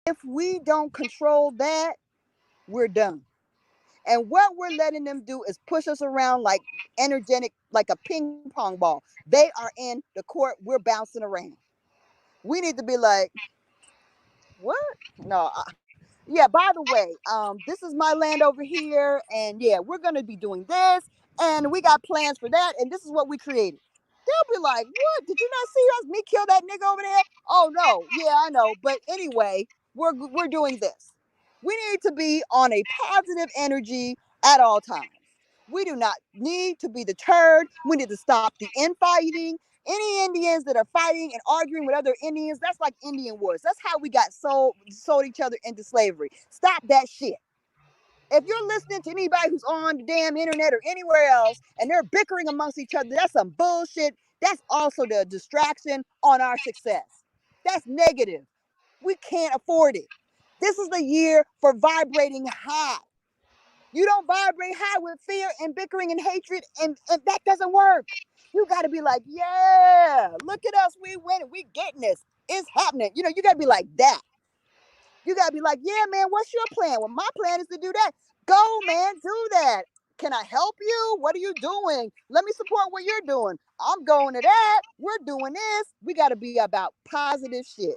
If we don't control that, we're done. And what we're letting them do is push us around like energetic, like a ping pong ball. They are in the court, we're bouncing around. We need to be like, what? No, yeah, by the way, this is my land over here, and yeah, we're gonna be doing this, and we got plans for that, and this is what we created. They'll be like, what? Did you not see us? Me kill that nigga over there? Oh no, yeah, I know. But anyway, we're doing this. We need to be on a positive energy at all times. We do not need to be deterred. We need to stop the infighting. Any Indians that are fighting and arguing with other Indians, that's like Indian wars. That's how we got sold each other into slavery. Stop that shit. If you're listening to anybody who's on the damn internet or anywhere else and they're bickering amongst each other, that's some bullshit. That's also the distraction on our success. That's negative. We can't afford it. This is the year for vibrating high. You don't vibrate high with fear and bickering and hatred, and that doesn't work. You got to be like, yeah, look at us. We winning. We getting this. It's happening. You got to be like that. You got to be like, yeah, man, what's your plan? Well, my plan is to do that. Go, man, do that. Can I help you? What are you doing? Let me support what you're doing. I'm going to that. We're doing this. We got to be about positive shit.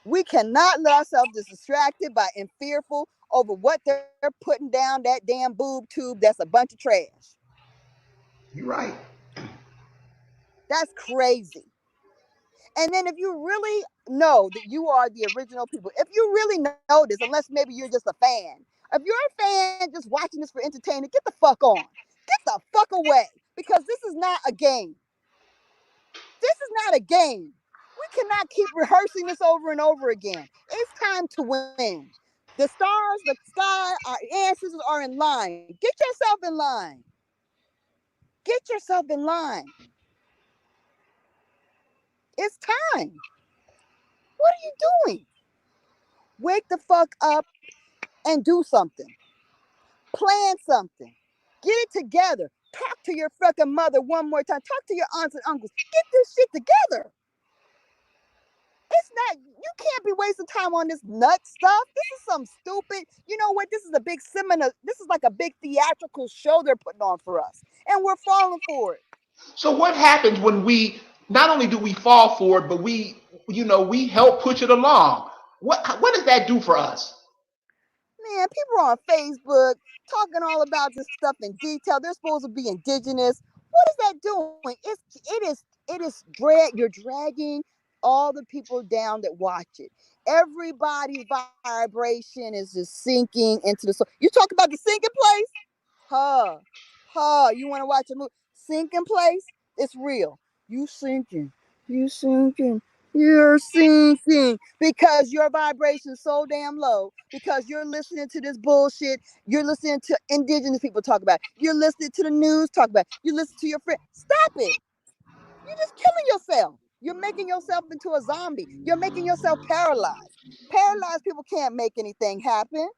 We cannot let ourselves get distracted by and fearful over what they're putting down that damn boob tube that's a bunch of trash. You're right. That's crazy. And then if you really know that you are the original people, if you really know this, unless maybe you're just a fan, if you're a fan just watching this for entertainment, get the fuck on. Get the fuck away. Because this is not a game. This is not a game. We cannot keep rehearsing this over and over again. It's time to win. The stars, the sky, our ancestors are in line. Get yourself in line. Get yourself in line. It's time. What are you doing? Wake the fuck up and do something. Plan something. Get it together. Talk to your fucking mother one more time. Talk to your aunts and uncles. Get this shit together. It's not, you can't be wasting time on this nut stuff. This is some stupid, you know what? This is a big seminar. This is like a big theatrical show they're putting on for us. And we're falling for it. So what happens when we not only do we fall for it, but we help push it along? What does that do for us? Man, people are on Facebook talking all about this stuff in detail. They're supposed to be indigenous. What is that doing? You're dragging all the people down that watch it. Everybody's vibration is just sinking into the soul. You talk about the sinking place? Huh. Huh. You want to watch a movie? Sinking place? It's real. You sinking. You sinking. You're sinking because your vibration is so damn low because you're listening to this bullshit. You're listening to indigenous people talk about it. You're listening to the news talk about it. You listen to your friend. Stop it. You're just killing yourself. You're making yourself into a zombie. You're making yourself paralyzed. Paralyzed people can't make anything happen.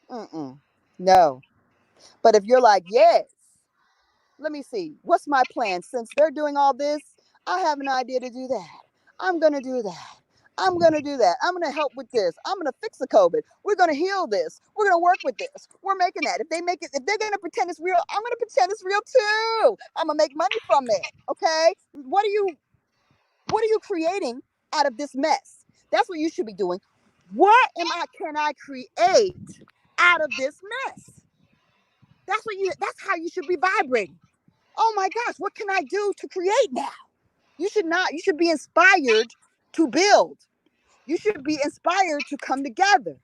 Mm-mm. No. But if you're like, yes, let me see, what's my plan? Since they're doing all this, I have an idea to do that. I'm going to do that. I'm going to do that. I'm going to help with this. I'm going to fix the COVID. We're going to heal this. We're going to work with this. We're making that. If they're going to pretend it's real, I'm going to pretend it's real too. I'm going to make money from it. Okay. What are you creating out of this mess? That's what you should be doing. Can I create out of this mess? That's how you should be vibrating. Oh my gosh, what can I do to create now? You should be inspired to build. You should be inspired to come together.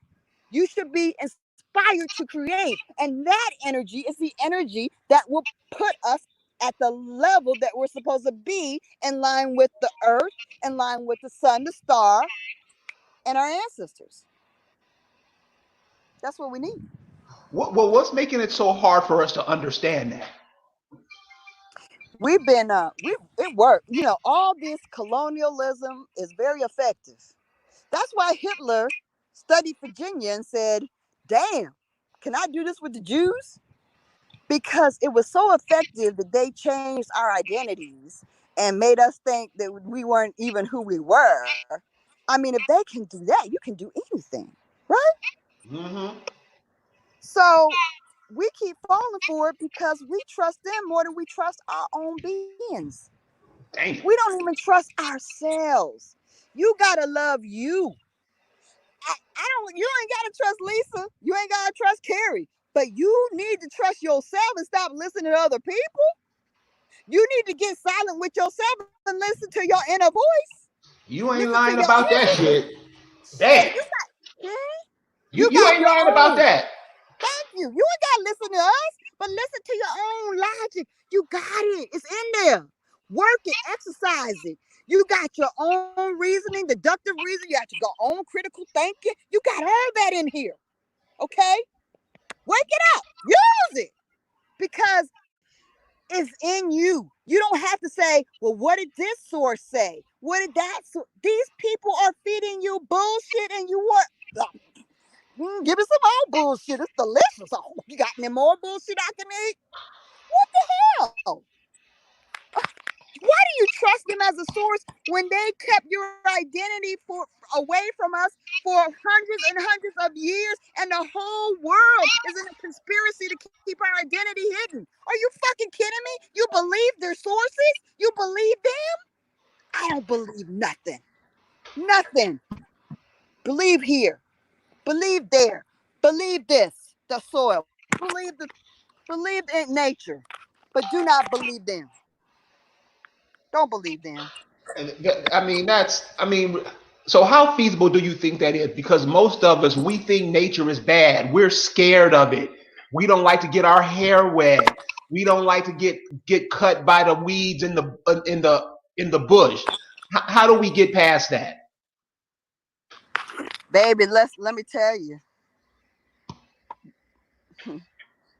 You should be inspired to create. And that energy is the energy that will put us at the level that we're supposed to be in line with the earth, in line with the sun, the star, and our ancestors. That's what we need. What's making it so hard for us to understand that? We've been it worked. All this colonialism is very effective. That's why Hitler studied Virginia and said, damn, can I do this with the Jews? Because it was so effective that they changed our identities and made us think that we weren't even who we were. I mean, if they can do that, you can do anything, right? Mm-hmm. So we keep falling for it because we trust them more than we trust our own beings. Damn. We don't even trust ourselves. You gotta love you. I don't. You ain't gotta trust Lisa. You ain't gotta trust Carrie. But you need to trust yourself and stop listening to other people. You need to get silent with yourself and listen to your inner voice. You ain't Listen to lying your about that intuition. shit. Shit, Damn. you got. You You you got ain't your lying about own. that. Thank you. You ain't gotta listen to us, but listen to your own logic. You got it. It's in there. Work it, exercise it. You got your own reasoning, deductive reason. You got your own critical thinking. You got all that in here. Okay? Wake it up. Use it because it's in you. You don't have to say, well, what did this source say? What did that? These people are feeding you bullshit and you want. Give me some more bullshit. It's delicious. Oh, you got any more bullshit I can eat? What the hell? Why do you trust them as a source when they kept your identity for away from us for hundreds and hundreds of years, and the whole world is in a conspiracy to keep our identity hidden? Are you fucking kidding me? You believe their sources? You believe them? I don't believe nothing. Nothing. Believe here. Believe there. Believe this. The soil. Believe in nature. But do not believe them. Don't believe them. I mean, so how feasible do you think that is? Because most of us, we think nature is bad. We're scared of it. We don't like to get our hair wet. We don't like to get cut by the weeds in the bush. How do we get past that? Baby, let me tell you.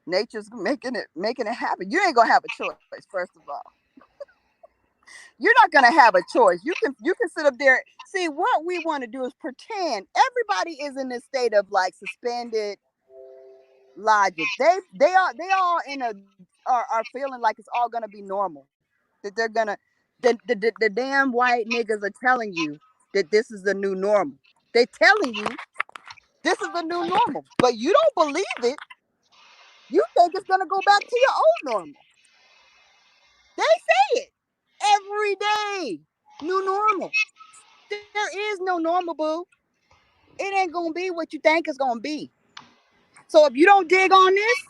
Nature's making it happen. You ain't gonna have a choice, first of all. You're not gonna have a choice. You can sit up there. See, what we want to do is pretend everybody is in this state of like suspended logic. They all in a are feeling like it's all gonna be normal. That they're gonna the damn white niggas are telling you that this is the new normal. They telling you this is the new normal, but you don't believe it. You think it's gonna go back to your old normal. They say it every day. New normal. There is no normal, boo. It ain't gonna be what you think it's gonna be. So if you don't dig on this,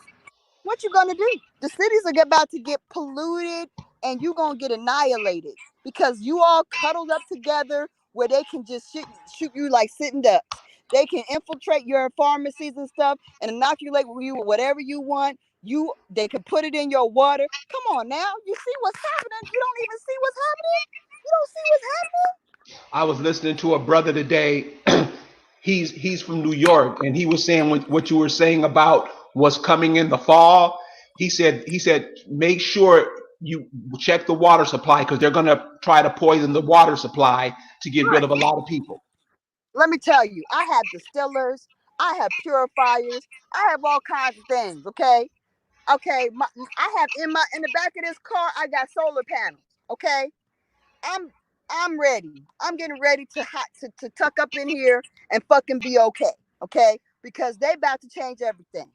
what you gonna do? The cities are about to get polluted, and you gonna get annihilated because you all cuddled up together where they can just shoot you like sitting ducks. They can infiltrate your pharmacies and stuff and inoculate you with whatever you want. They can put it in your water. Come on now, you see what's happening? You don't even see what's happening. You don't see what's happening. I was listening to a brother today. He's from New York, and he was saying what you were saying about what's coming in the fall. He said make sure you check the water supply because they're going to try to poison the water supply to get rid Right. of a lot of people. Let me tell you, I have distillers, I have purifiers, I have all kinds of things. Okay. Okay, I have in the back of this car, I got solar panels. Okay, I'm I'm ready. I'm getting ready to tuck up in here and fucking be okay. Okay, because they about to change everything.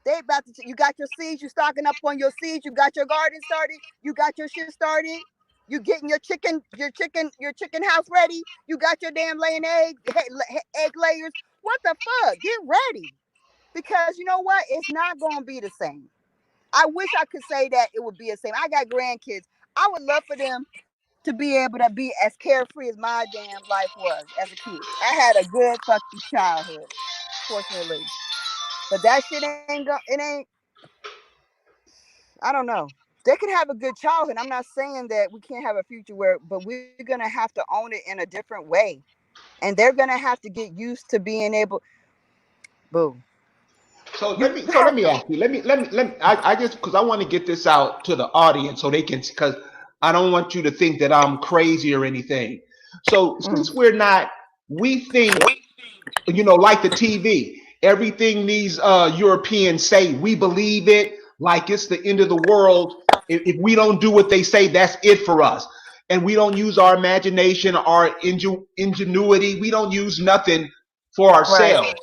They about to. You got your seeds. You stocking up on your seeds. You got your garden started. You got your shit started. You getting your chicken house ready. You got your damn laying egg layers. What the fuck? Get ready because you know what? It's not gonna be the same. I wish I could say that it would be the same. I got grandkids. I would love for them to be able to be as carefree as my damn life was as a kid. I had a good fucking childhood, fortunately. But that shit it ain't. I don't know. They can have a good childhood. I'm not saying that we can't have a future but we're gonna have to own it in a different way, and they're gonna have to get used to being able. Boo. So You let have. me ask you. I just because I want to get this out to the audience so they can because I don't want you to think that I'm crazy or anything. So Mm, since we think like the TV, everything these Europeans say, we believe it like it's the end of the world. If we don't do what they say, that's it for us. and we don't use our imagination, our ingenuity. We don't use nothing for Right. ourselves.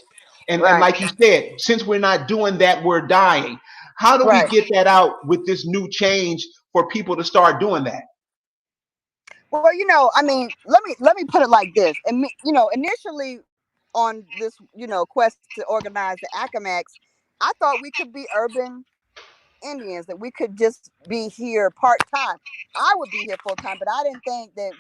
And Right. like you said, since we're not doing that, we're dying. How do we Right. get that out with this new change for people to start doing that? Well, I mean, let me put it like this. And initially on this, quest to organize the Acamax, I thought we could be urban Indians, that we could just be here part time. I would be here full time, but I didn't think that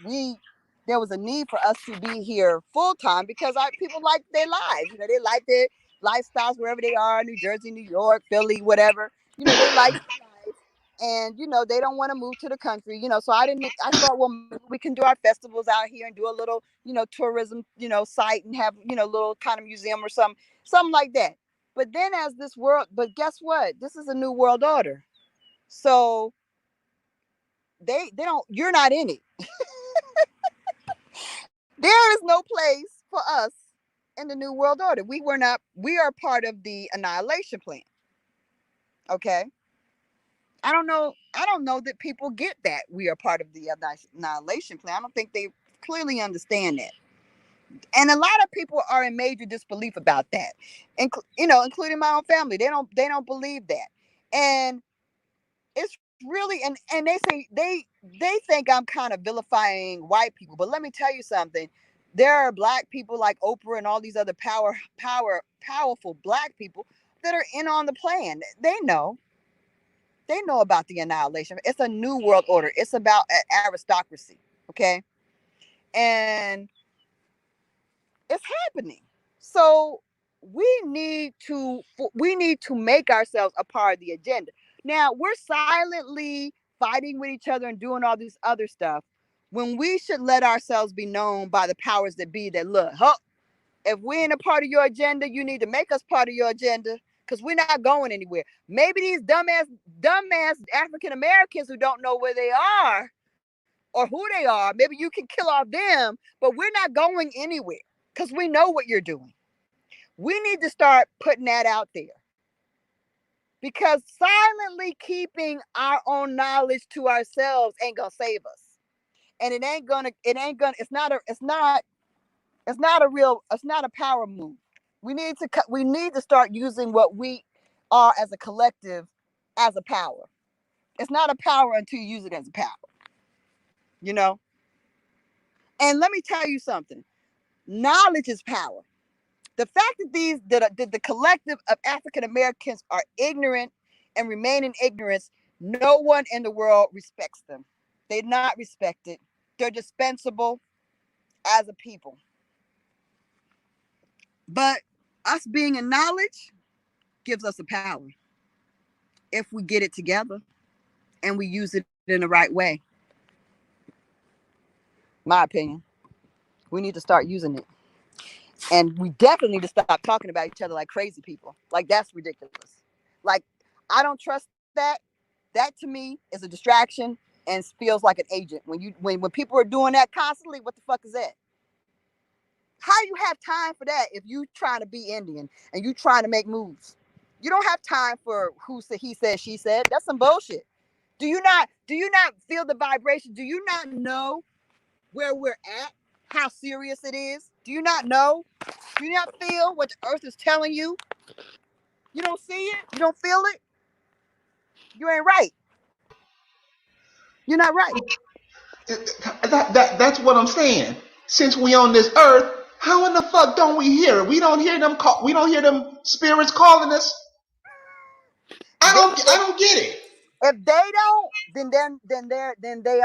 there was a need for us to be here full time, because people like their lives. They like their lifestyles wherever they are, New Jersey, New York, Philly, whatever. They like their life, and they don't want to move to the country. So I thought, well, maybe we can do our festivals out here and do a little, tourism, site, and have, little kind of museum or something like that. But then but guess what? This is a new world order. So they don't, you're not in it. There is no place for us in the new world order. We are part of the annihilation plan. Okay. I don't know that people get that we are part of the annihilation plan. I don't think they clearly understand that. And a lot of people are in major disbelief about that. Including my own family. They don't believe that. And it's really, and they think I'm kind of vilifying white people, but let me tell you something. There are black people like Oprah and all these other powerful black people that are in on the plan. They know about the annihilation. It's a new world order. It's about aristocracy. Okay. And it's happening. So we need to make ourselves a part of the agenda. Now we're silently fighting with each other and doing all this other stuff, when we should let ourselves be known by the powers that be, that look, huh, if we're in a part of your agenda, you need to make us part of your agenda, because we're not going anywhere. Maybe these dumbass African Americans who don't know where they are or who they are, maybe you can kill off them, but we're not going anywhere, because we know what you're doing. We need to start putting that out there, because silently keeping our own knowledge to ourselves ain't gonna save us. And it's not a power move. We need to start using what we are as a collective as a power. It's not a power until you use it as a power, you know? And let me tell you something. Knowledge is power. The fact that the collective of African Americans are ignorant and remain in ignorance, no one in the world respects them. They're not respected. They're dispensable as a people. But us being in knowledge gives us a power if we get it together and we use it in the right way. My opinion. We need to start using it. And we definitely need to stop talking about each other like crazy people. Like, that's ridiculous. Like, I don't trust that. That to me is a distraction and feels like an agent. When people are doing that constantly, what the fuck is that? How you have time for that if you trying to be Indian and you trying to make moves? You don't have time for who said, he said, she said. That's some bullshit. Do you not feel the vibration? Do you not know where we're at? How serious it is? Do you not know? Do you not feel what the earth is telling you? You don't see it? You don't feel it? You ain't right. You're not right. That's what I'm saying. Since we on this earth, how in the fuck don't we hear it? We don't hear them we don't hear them spirits calling us. I They, don't I don't get it. if they don't, then they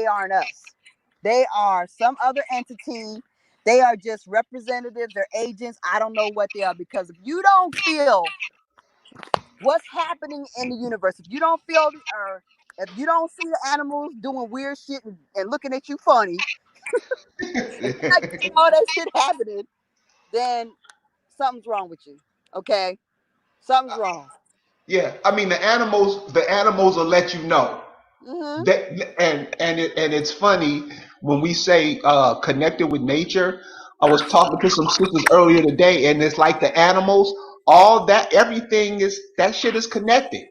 aren't us. They are some other entity. They are just representatives. They're agents. I don't know what they are, because if you don't feel what's happening in the universe, if you don't feel the earth, if you don't see the animals doing weird shit and looking at you funny, if you're not getting all that shit happening, then something's wrong with you. Okay, something's wrong. Yeah, I mean the animals will let you know. Mm-hmm. That and it's funny when we say connected with nature. I was talking to some sisters earlier today, and it's like the animals, all that, everything is that shit is connected,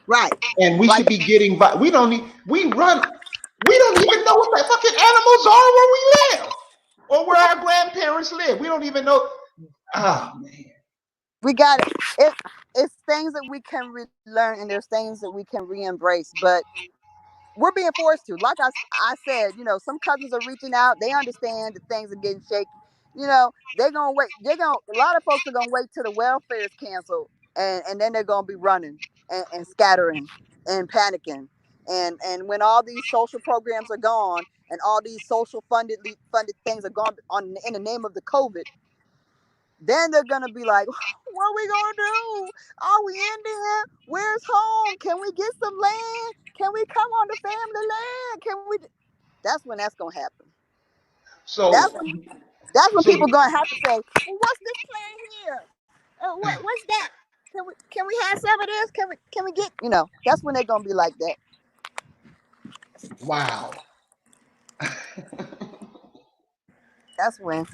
Right. and we Like, should be getting. We don't need. We run. We don't even know what the fucking animals are where we live or where our grandparents live. We don't even know. Oh man. We got it. It's things that we can relearn, and there's things that we can re-embrace. But we're being forced to. Like I said, some cousins are reaching out. They understand that things are getting shaky. They're gonna wait. A lot of folks are gonna wait till the welfare is canceled, and then they're gonna be running and scattering and panicking. And when all these social programs are gone and all these social funded things are gone in the name of the COVID, then they're gonna be like, "What are we gonna do? Are we in there? Where's home? Can we get some land? Can we come on the family land? Can we?" That's when that's gonna happen. That's So when that's when so people gonna have to say, "Well, what's this plan here? What's that? Can we have some of this? Can we get?" That's when they're gonna be like that. wow. That's when.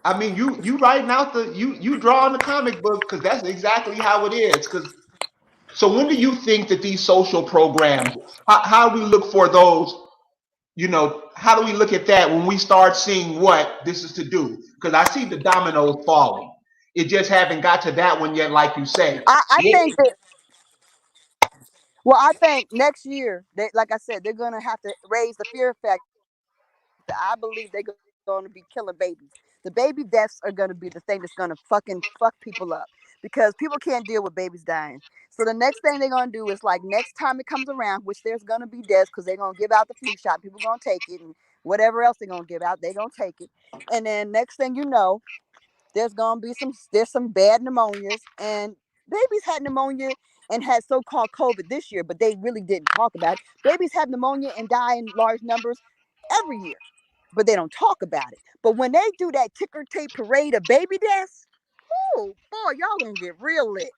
I mean, you writing out you drawing the comic book because that's exactly how it is. Because so when do you think that these social programs? How do we look for those? How do we look at that when we start seeing what this is to do? Because I see the dominoes falling. It just haven't got to that one yet, like you say. I think that. Well, I think next year, like I said, they're gonna have to raise the fear factor. I believe they're going to be killing babies. The baby deaths are going to be the thing that's going to fucking fuck people up because people can't deal with babies dying. So the next thing they're going to do is like next time it comes around, which there's going to be deaths because they're going to give out the flu shot. People going to take it and whatever else they're going to give out, they're going to take it. And then next thing you know, there's some bad pneumonias, and babies had pneumonia and had so-called COVID this year, but they really didn't talk about it. Babies have pneumonia and die in large numbers every year, but they don't talk about it. But when they do that ticker tape parade of baby deaths, oh boy, y'all gonna get real lit.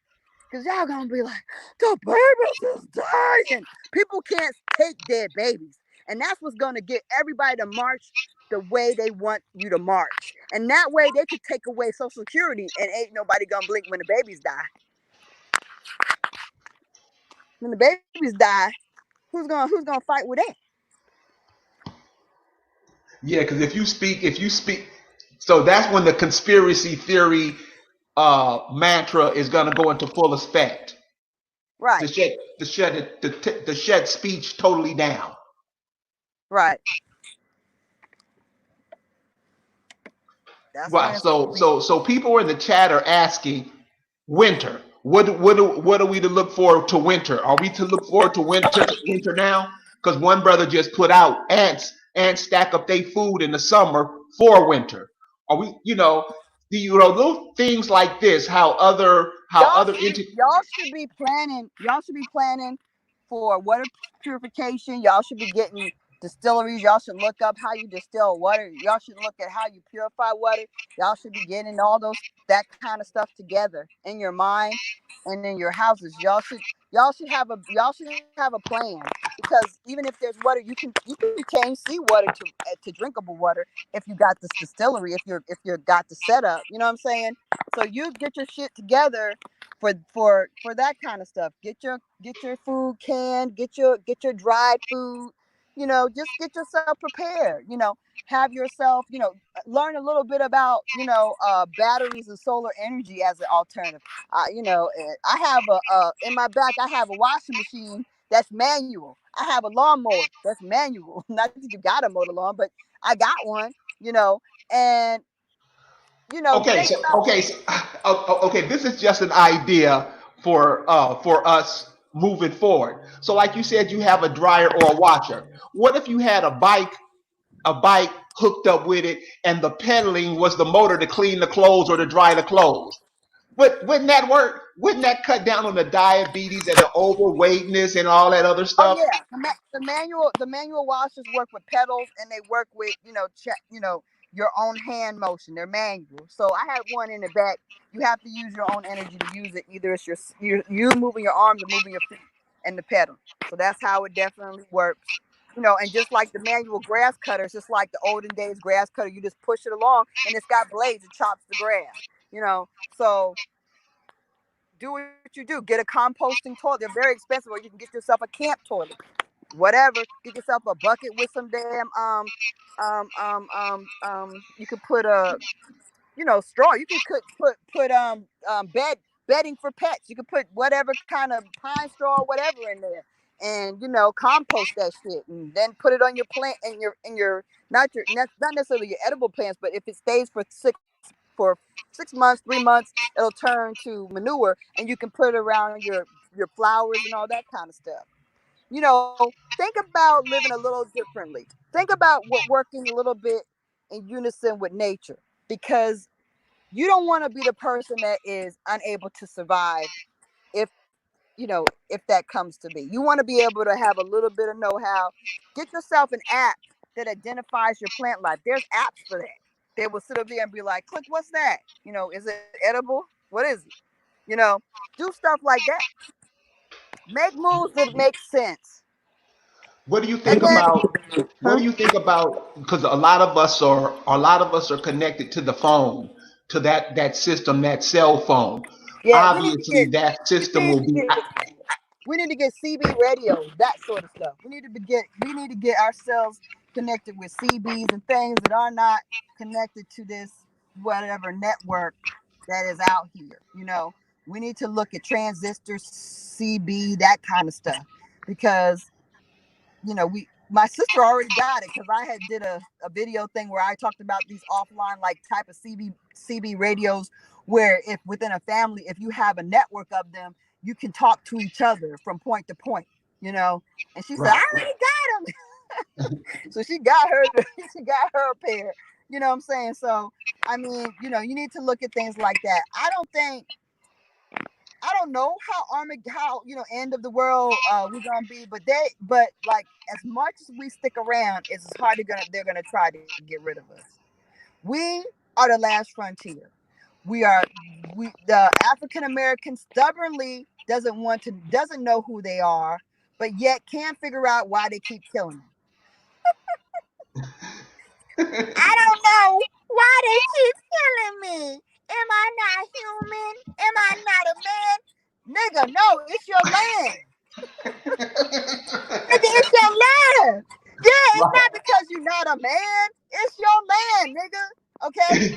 Cause y'all gonna be like, the babies is dying. People can't take dead babies. And that's what's gonna get everybody to march the way they want you to march. And that way they could take away Social Security and ain't nobody gonna blink when the babies die. When the babies die, who's gonna fight with that? Yeah, because if you speak, so that's when the conspiracy theory mantra is going to go into full effect to Right, shed speech totally down. right. That's when Right. it's gonna So people in the chat are asking winter. What are we to look forward to winter? Are we to look forward to winter now? Because one brother just put out ants stack up their food in the summer for winter. Are we little things like this? How y'all other should y'all should be planning for water purification. Y'all should be getting distilleries. Y'all should look up how you distill water. Y'all should look at how you purify water. Y'all should be getting all that kind of stuff together in your mind and in your houses. Y'all should have a plan, because even if there's water, you can change seawater to drinkable water if you got this distillery, if you got the setup. You know what I'm saying? So you get your shit together for that kind of stuff. Get your food canned, get your dried food. Just get yourself prepared. Have yourself, learn a little bit about, batteries and solar energy as an alternative. I have in my back, I have a washing machine that's manual. I have a lawnmower that's manual. Not that you gotta mow the lawn, but I got one. You know, and Okay, think so about. okay, so, okay. This is just an idea for us moving forward. So, like you said, you have a dryer or a washer. What if you had a bike hooked up with it, and the pedaling was the motor to clean the clothes or to dry the clothes? Wouldn't that work? Wouldn't that cut down on the diabetes and the overweightness and all that other Oh stuff? yeah, the manual washers work with pedals, and they work with your own hand motion. They're manual. So I have one in the back. You have to use your own energy to use it. Either it's you moving your arms or moving your feet and the pedal. So that's how it definitely works. And just like the manual grass cutter, it's just like the olden days grass cutter. You just push it along, and it's got blades. It chops the grass. So do what you do. Get a composting toilet. They're very expensive, or you can get yourself a camp toilet. whatever. Get yourself a bucket with some damn you could put a, straw. You can put bedding for pets. You can put whatever kind of pine straw, whatever in there, and compost that shit, and then put it on your plant and your not necessarily your edible plants, but if it stays for 6 months, 3 months, it'll turn to manure, and you can put it around your flowers and all that kind of stuff. Think about living a little differently. Think about what working a little bit in unison with nature, because you don't want to be the person that is unable to survive if if that comes to be. You want to be able to have a little bit of know-how. Get yourself an app that identifies your plant life. There's apps for that. They will sit up there and be like, click, what's that? Is it edible? What is it? you know do stuff like that. Make moves that make sense. What do you And think then, about? What huh? do you think about? Because a lot of us are connected to the phone, to that system, that cell phone. Yeah, Obviously, that we system need will to be. get we need to get CB radios, that sort of stuff. We need to get ourselves connected with CBs and things that are not connected to this whatever network that is out here. We need to look at transistor CB, that kind of stuff, because we my sister already got it, because I had did a video thing where I talked about these offline like type of CB radios, where if within a family, if you have a network of them, you can talk to each other from point to point. And she said, I Right. already got them. So she got her she got her pair. You know what I'm saying? So I mean, you need to look at things like that. I don't know how end of the world we're gonna be, but like as much as we stick around, it's as hard they're gonna try to get rid of us. We are the last frontier. The African American stubbornly doesn't know who they are, but yet can't figure out why they keep killing them. I don't know why they keep killing me. Am I not human? Am I not a man? Nigga, no, it's your land. Nigga, it's your land. Yeah, it's Right. not because you're not a man. It's your land, nigga. Okay?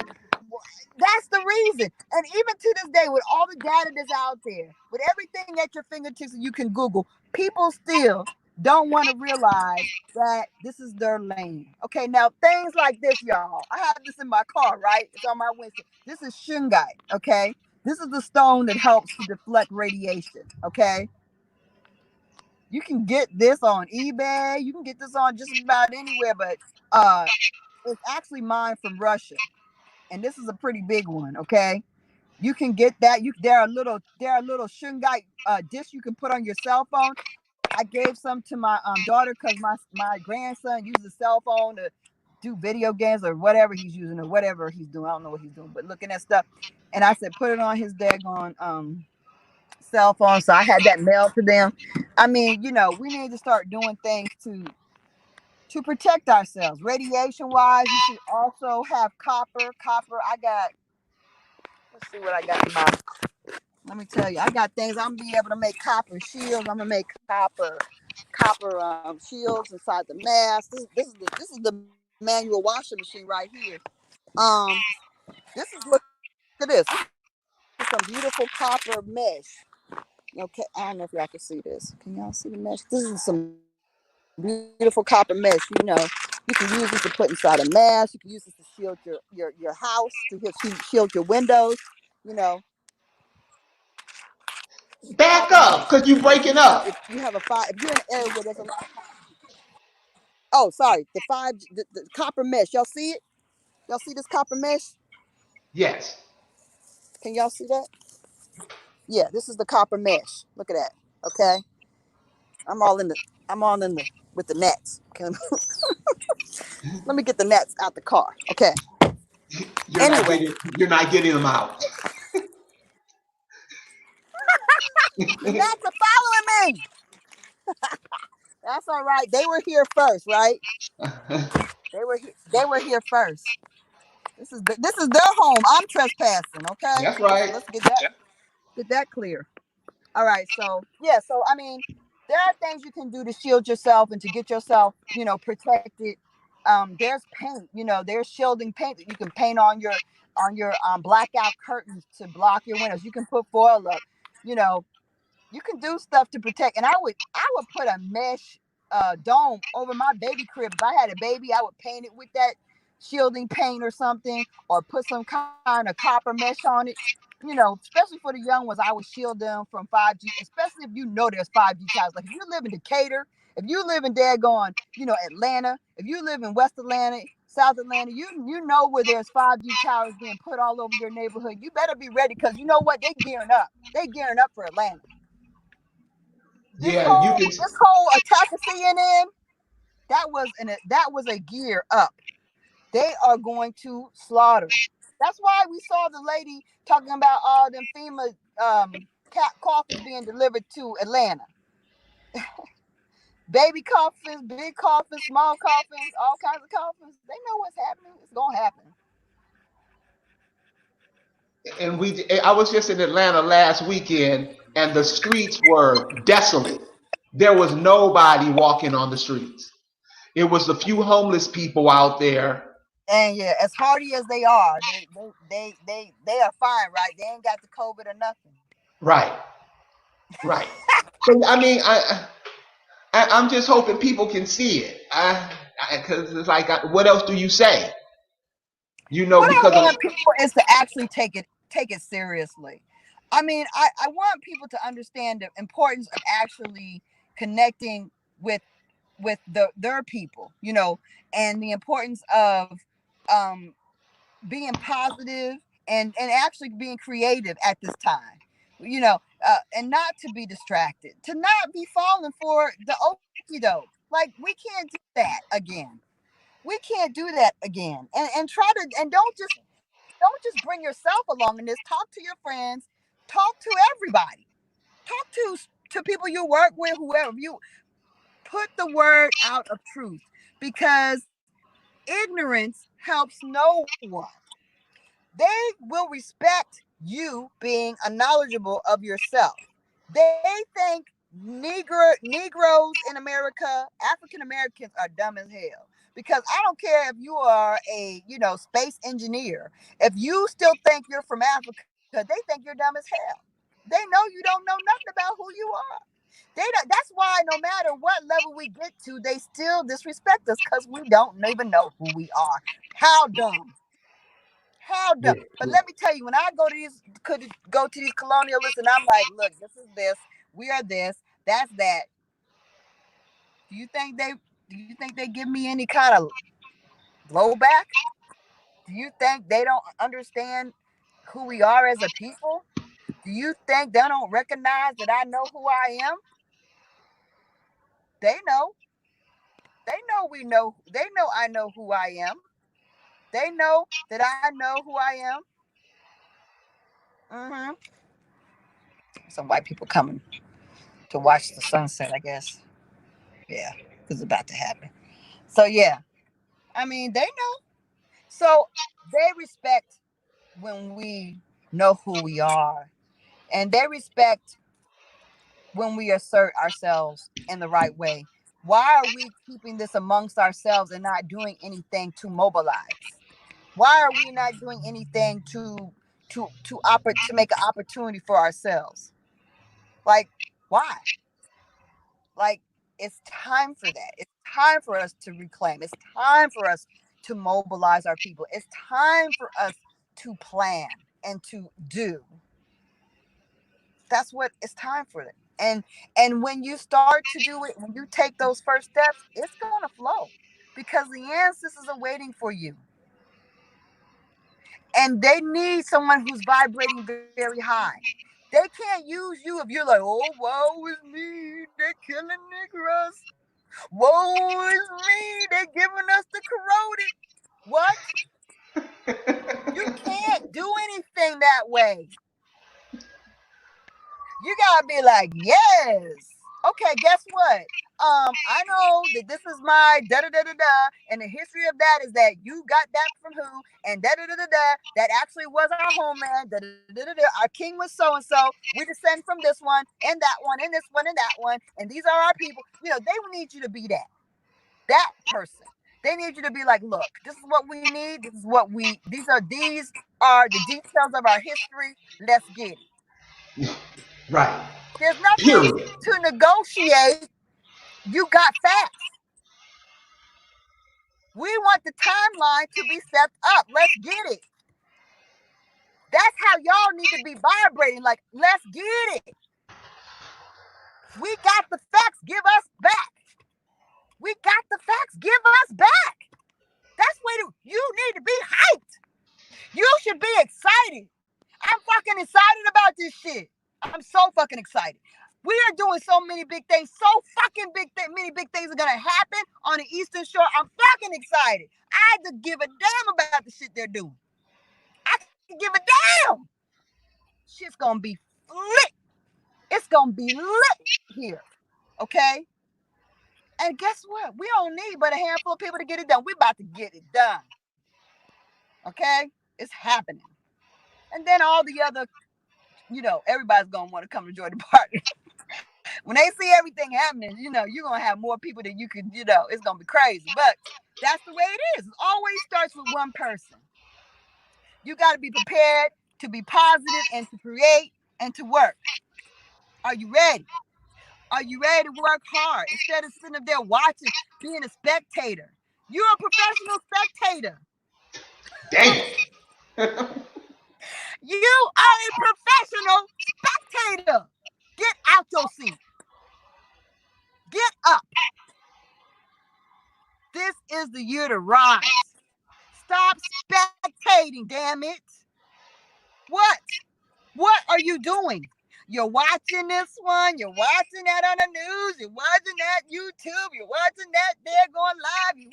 That's the reason. And even to this day, with all the data that's out there, with everything at your fingertips that you can Google, people still don't want to realize that this is their lane. Okay, now things like this, y'all. I have this in my car, right? It's on my windshield. This is shungite, okay? This is the stone that helps to deflect radiation, okay? You can get this on eBay. You can get this on just about anywhere, but uh, it's actually mined from Russia, and this is a pretty big one. Okay, you can get that. There are little shungite discs you can put on your cell phone. I gave some to my daughter because my grandson uses a cell phone to do video games or whatever he's using or whatever he's doing. I don't know what he's doing, but looking at stuff. And I said, put it on his daggone cell phone. So I had that mailed to them. I mean, we need to start doing things to protect ourselves. Radiation wise, you should also have copper. Copper, I got, let's see what I got in my, let me tell you, I got things. I'm gonna be able to make copper shields. I'm gonna make copper shields inside the mask. This is the manual washing machine right here. Um, this is, look at this. This is some beautiful copper mesh. Okay, I don't know if y'all can see this. Can y'all see the mesh? This is some beautiful copper mesh. You can use this to put inside a mask. You can use this to shield your house, to shield your windows. You know, copper Back mesh. up, cause you If you breaking have a up. fire, if you're in an area where there's a lot of copper. Oh, sorry, the copper mesh. Y'all see it? Y'all see this copper mesh? Yes. Can y'all see that? Yeah, this is the copper mesh. Look at that. Okay, I'm all in the. I'm all in the with the nets. Okay, let me get the nets out the car. Okay. You're not Anyway, getting. You're not getting them out. the nets are following me. That's all right. They were here first, right? They were here first. This is their home. I'm trespassing. Okay. That's Let's right. let's get that clear. All right. So yeah. So I mean, There are things you can do to shield yourself and to get yourself, protected. There's paint, there's shielding paint that you can paint on your blackout curtains to block your windows. You can put foil up, you know, you can do stuff to protect. And I would put a mesh dome over my baby crib. If I had a baby, I would paint it with that shielding paint or something, or put some kind of copper mesh on it. Especially for the young ones, I would shield them from 5G, especially if there's 5G towers. Like if you live in Decatur, if you live in daggone, Atlanta, if you live in West Atlanta, South Atlanta, you know where there's 5G towers being put all over your neighborhood. You better be ready, because you know what? They gearing up. They gearing up for Atlanta. This Yeah, you whole can. this whole attack of CNN, that was a gear up. They are going to slaughter. That's why we saw the lady talking about all them FEMA cat coffins being delivered to Atlanta. Baby coffins, big coffins, small coffins, all kinds of coffins. They know what's happening. It's gonna happen. And I was just in Atlanta last weekend, and the streets were desolate. There was nobody walking on the streets. It was a few homeless people out there. And yeah, as hardy as they are, they are fine, right? They ain't got the COVID or nothing. Right, right. So, I mean, I'm just hoping people can see it. Because it's like, what else do you say? What I Because of, want people is to actually take it seriously. I mean, I want people to understand the importance of actually connecting with their people, and the importance of um being positive, and actually being creative at this time, and not to be distracted, to not be falling for the okie doke. Like, we can't do that again. We can't do that again. And try to, and don't just bring yourself along in this. Talk to your friends, talk to everybody, talk to people you work with, whoever. You put the word out of truth, because ignorance helps no one. They will respect you being a knowledgeable of yourself. They think Negroes in America, African Americans, are dumb as hell. Because I don't care if you are a space engineer. If you still think you're from Africa, they think you're dumb as hell. They know you don't know nothing about who you are. They don't, that's why no matter what level we get to, they still disrespect us, because we don't even know who we are. How dumb. How dumb. yeah, But let me tell you, when I go to these colonialists, and I'm like, look, this is this, we are this, that's that. Do you think they give me any kind of blowback? Do you think they don't understand who we are as a people? Do you think they don't recognize that I know who I am? They know. They know we know. They know I know who I am. They know that I know who I am. Mm-hmm. Some white people coming to watch the sunset, I guess. Yeah, it's about to happen. So yeah, I mean, they know. So they respect when we know who we are, and they respect when we assert ourselves in the right way. Why are we keeping this amongst ourselves and not doing anything to mobilize? Why are we not doing anything to make an opportunity for ourselves? Like, why? Like, it's time for that. It's time for us to reclaim. It's time for us to mobilize our people. It's time for us to plan and to do. That's what it's time for it. And when you start to do it, when you take those first steps, it's gonna flow, because the ancestors are waiting for you. And they need someone who's vibrating very high. They can't use you if you're like, oh, woe is me, they're killing Negroes. Woe is me, they're giving us the corroded. What? You can't do anything that way. You gotta be like, yes. Okay, guess what? I know that this is my da da da da da, and the history of that is that you got that from who, and da da da da da. That actually was our homeland. Da da da da da. Our king was so and so. We descend from this one, and that one, and this one, and that one, and these are our people. You know, they need you to be that person. They need you to be like, look, this is what we need. This is what we. These are the details of our history. Let's get it. Right. There's nothing Period. to negotiate. You got facts. We want the timeline to be set up. Let's get it. That's how y'all need to be vibrating. Like, let's get it. We got the facts. Give us back. We got the facts. Give us back. That's what you need to be hyped. You should be excited. I'm fucking excited about this shit. I'm so fucking excited. We are doing so many big things. So fucking many big things are gonna happen on the Eastern Shore. I'm fucking excited. I could give a damn about the shit they're doing. I could give a damn. Shit's gonna be lit. It's gonna be lit here. Okay? And guess what? We don't need but a handful of people to get it done. We about to get it done. Okay? It's happening. And then all the other, everybody's gonna want to come and join the party. When they see everything happening, you're gonna have more people than you can, it's gonna be crazy. But that's the way it is. It always starts with one person. You gotta be prepared to be positive and to create and to work. Are you ready? Are you ready to work hard instead of sitting up there watching, being a spectator? You're a professional spectator. Damn. You are a professional spectator. Get out your seat. Get up. This is the year to rise. Stop spectating, damn it. What? What are you doing? You're watching this one. You're watching that on the news. You're watching that YouTube. You're watching that there going live.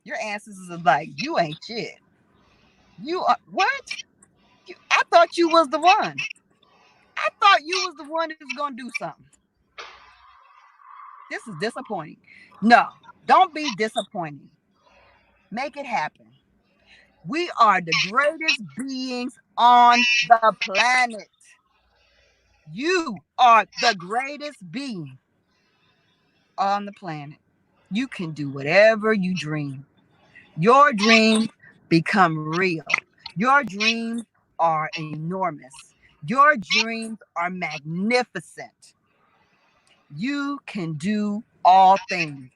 Your ancestors are like, you ain't shit. You are what? I thought you was the one. I thought you was the one that's gonna do something. This is disappointing. No, don't be disappointing. Make it happen. We are the greatest beings on the planet. You are the greatest being on the planet. You can do whatever you dream. Your dreams become real. Your dreams are enormous. Your dreams are magnificent. You can do all things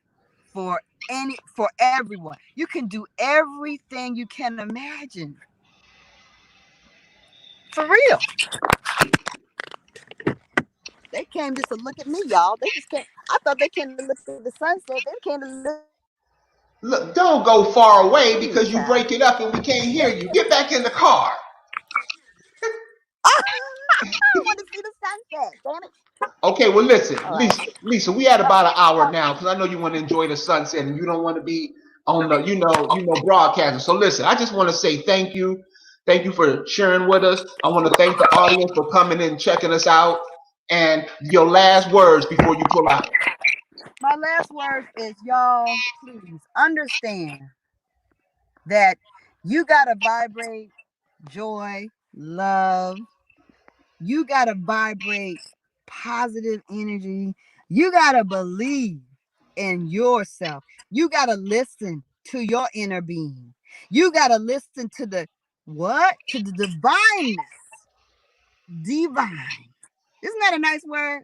for everyone. You can do everything you can imagine. For real. They came just to look at me, y'all. They just came. I thought they came to look at the sunset. They came to look. Look, don't go far away because you break it up and we can't hear you. Get back in the car. I want to see the sunset. Damn it. Okay, well, listen, All right. Lisa, we had about an hour now because I know you want to enjoy the sunset and you don't want to be on the, broadcasting. So listen, I just want to say thank you. Thank you for sharing with us. I want to thank the audience for coming in and checking us out. And your last words before you pull out. My last word is, y'all, please understand that you got to vibrate joy, love. You got to vibrate positive energy. You got to believe in yourself. You got to listen to your inner being. You got to listen to the what? To the divineness. Divine. Isn't that a nice word?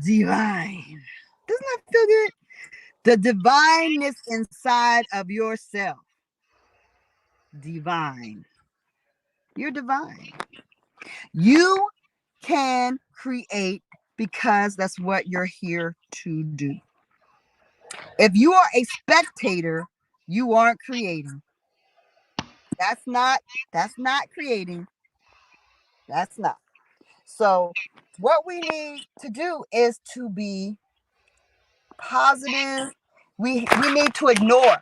Divine. Doesn't that feel good? The divineness inside of yourself. Divine. You're divine. You can create because that's what you're here to do. If you are a spectator, you aren't creating. That's not creating. That's not. So what we need to do is to be positive. We need to ignore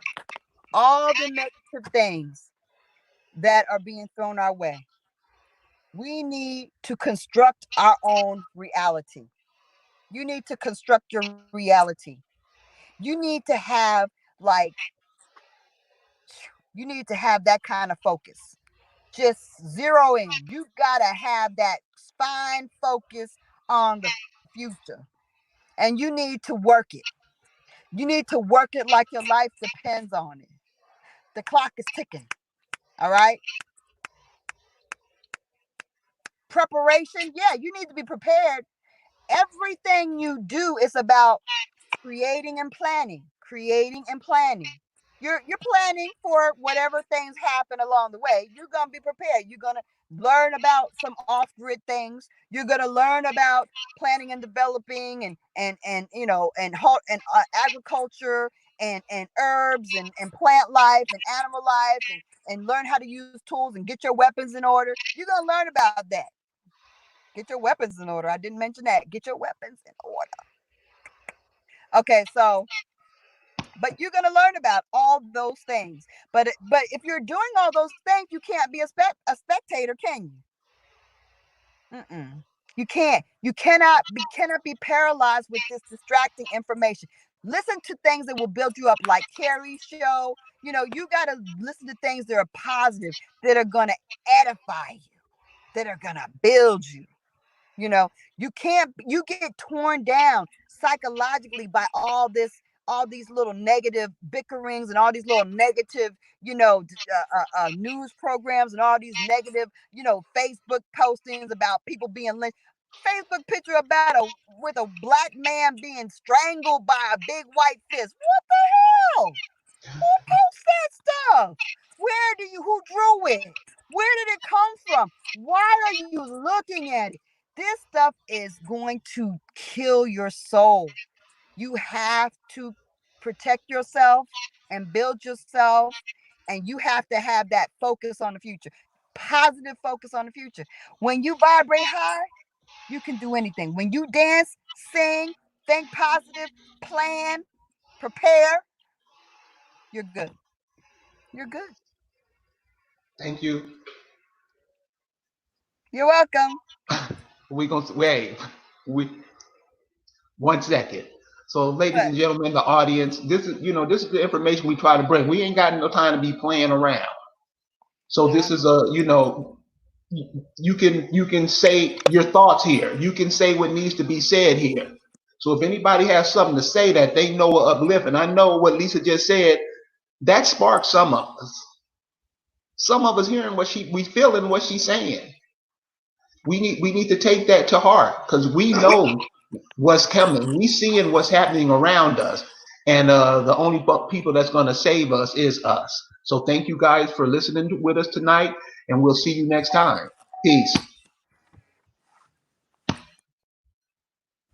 all the negative things that are being thrown our way. We need to construct our own reality. You need to construct your reality. You need to have like you need to have that kind of focus. Just zero in. You gotta have that spine focus on the future. And you need to work it. You need to work it like your life depends on it. The clock is ticking. All right. Preparation. Yeah, you need to be prepared. Everything you do is about creating and planning, creating and planning. You're planning for whatever things happen along the way. You're gonna be prepared. You're gonna learn about some off-grid things. You're gonna learn about planning and developing and agriculture and herbs and plant life and animal life and learn how to use tools and get your weapons in order. You're gonna learn about that. Get your weapons in order. I didn't mention that. Get your weapons in order. Okay, so but you're going to learn about all those things. But if you're doing all those things, you can't be a spectator, can you? You can't. You cannot be paralyzed with this distracting information. Listen to things that will build you up, like Carrie's show. You know, you got to listen to things that are positive, that are going to edify you, that are going to build you. You know, you get torn down psychologically by all these little negative bickerings and all these little negative, news programs and all these negative, Facebook postings about people being lynched. Facebook picture about with a black man being strangled by a big white fist. What the hell? Who posts that stuff? Who drew it? Where did it come from? Why are you looking at it? This stuff is going to kill your soul. You have to protect yourself and build yourself, and you have to have that focus on the future. Positive focus on the future. When you vibrate high, you can do anything. When you dance, sing, think positive, plan, prepare, you're good. You're good. Thank you. You're welcome. We gonna wait. We 1 second. So, ladies What? and gentlemen, the audience, this is the information we try to bring. We ain't got no time to be playing around. So this is you can say your thoughts here. You can say what needs to be said here. So if anybody has something to say that they know will uplift, and I know what Lisa just said, that sparks some of us. Some of us hearing we feeling what she's saying. We need to take that to heart because we know what's coming. We seeing what's happening around us, and the only people that's going to save us is us. So thank you guys for listening with us tonight, and we'll see you next time. Peace.